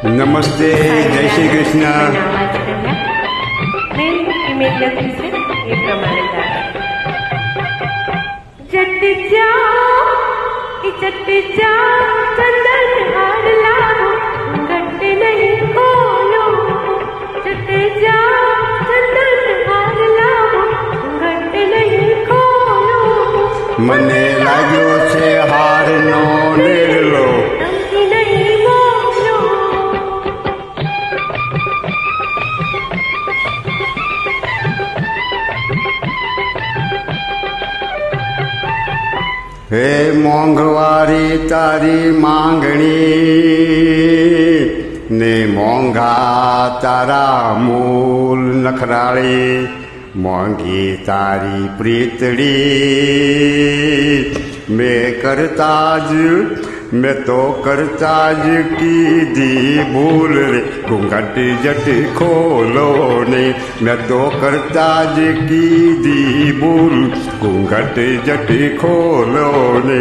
નમસ્તે, જય શ્રી કૃષ્ણ. મેં ઇમેજ લખી છે એ પ્રમાણે ગાતા. જટ જા ચંદન હાર લાવો ઘટ નહીં ખોલો. જટ જા ચંદન હાર લાવો ઘટ નહીં ખોલો. મને લાગ્યો છે હારનો ડેલો. તમથી નહીં બોલો. હે મોંઘવારી તારી માંગણી ને મોંઘા તારા મૂલ નખરાળી. મોંઘી તારી પ્રીતડી મેં તો કરતા જ કીધી ભૂલ રે. ઘૂંઘટ જટ ખોલો ને મેં તો કરતા જ કીધી ભૂલ. ઘૂંઘટ જટ ખોલો ને.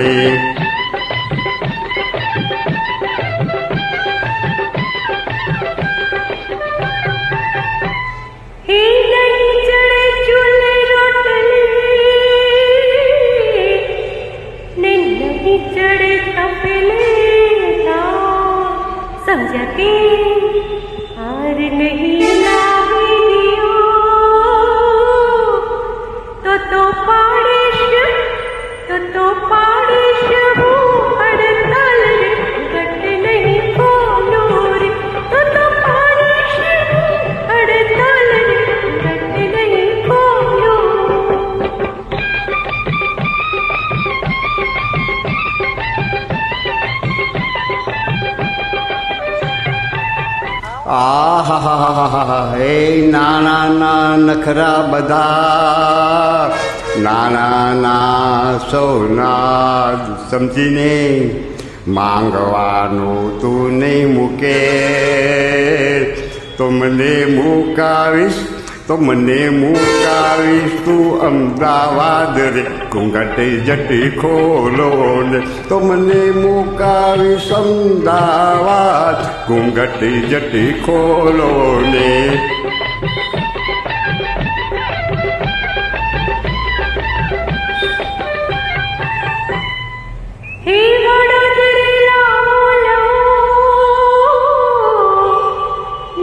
હે નહીં ચડે ચૂલે રોટલી ને નહીં ચડે તપેલે. સમજ્યા કે હાર નહીં લાવી તો પાડીશ હું હડતાલ રે. ઘટ નહીં ખોલો રે તો પાડીશ હું હડતાલ રે. ઘટ નહીં ખોલો. આહાહાહાહા. હે નાના નખરા બધા, નાના સૌના સમજીને માંગવાનું તું નહીં મૂકે તો મને મૂકાવીશ તું અમદાવાદ રે. ઘૂંઘટ જટ ખોલો ને તો મને મૂકાવીશ અમદાવાદ. ઘૂંઘટ જટ ખોલો ને. હે વડોદરા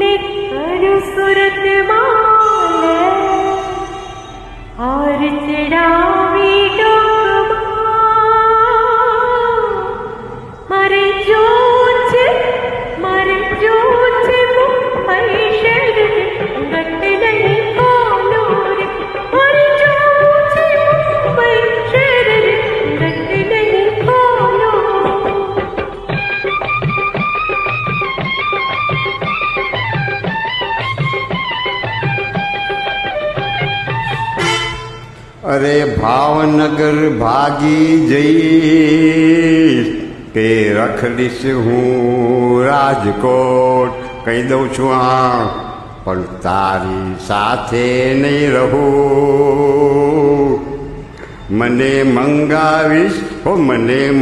ને કરું સુરતમાં હાર ચડાવી ડોકમાં. મારે જો છે મુંબઈ શહેર રે. ઘટ નહીં ખોલો રે. મારે જો છે મુંબઈ શહેર રે. ઘટ નહીં ખોલો. અરે ભાવનગર ભાગી જઈશ કે રખડીશ હું રાજકોટ. કહી દઉં છું હા, પણ તારી સાથે નહીં રહું. મને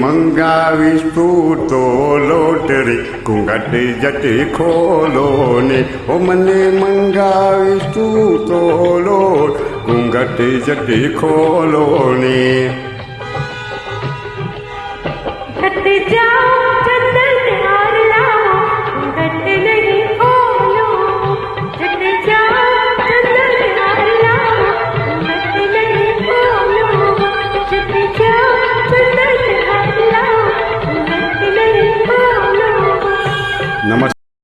મંગાવીશ તું તો લોટ રે. ઘૂંઘટ જટ ખોલો ને મને મંગાવીશ તું તો લોટ. ઘૂંઘટ જટ ખોલો ને.